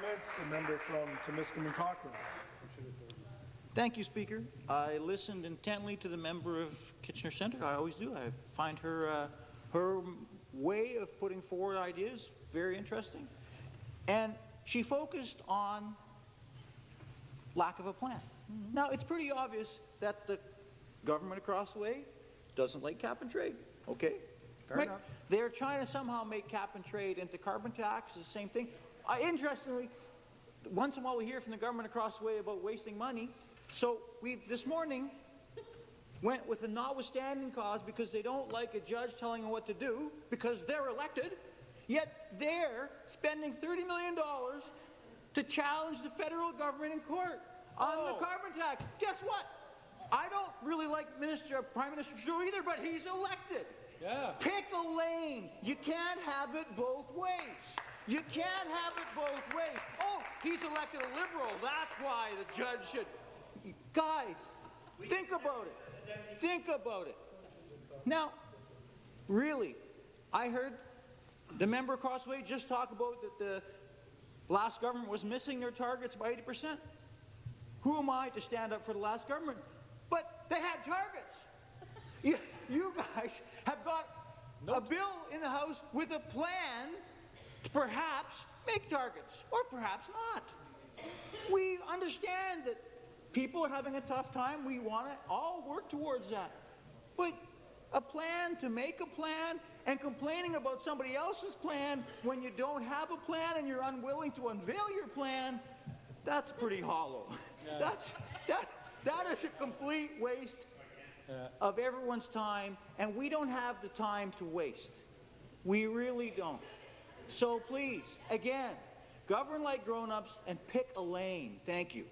comments. The member from Timiskaming Cochrane. Thank you, Speaker. I listened intently to the member of Kitchener Centre. I always do. I find her way of putting forward ideas very interesting. And she focused on lack of a plan. Now, it's pretty obvious that the government across the way doesn't like cap and trade, okay? Fair enough. They're trying to somehow make cap and trade into carbon tax, the same thing. Interestingly, once in a while we hear from the government across the way about wasting money. So we this morning went with a notwithstanding cause because they don't like a judge telling them what to do because they're elected, yet they're spending $30 million to challenge the federal government in court on the carbon tax. Guess what? I don't really like Prime Minister Trudeau either, but he's elected. Yeah. Pick a lane. You can't have it both ways. You can't have it both ways. Oh, he's elected a Liberal. That's why the judge should. Guys, think about it. Think about it. Now, really, I heard the member across the way just talk about that the last government was missing their targets by 80%. Who am I to stand up for the last government? But they had targets. You guys have got a bill in the House with a plan to perhaps make targets, or perhaps not. We understand that people are having a tough time. We want to all work towards that. But a plan to make a plan and complaining about somebody else's plan when you don't have a plan and you're unwilling to unveil your plan, that's pretty hollow. Yeah. That is a complete waste of everyone's time, and we don't have the time to waste. We really don't. So please, again, govern like grown-ups and pick a lane. Thank you.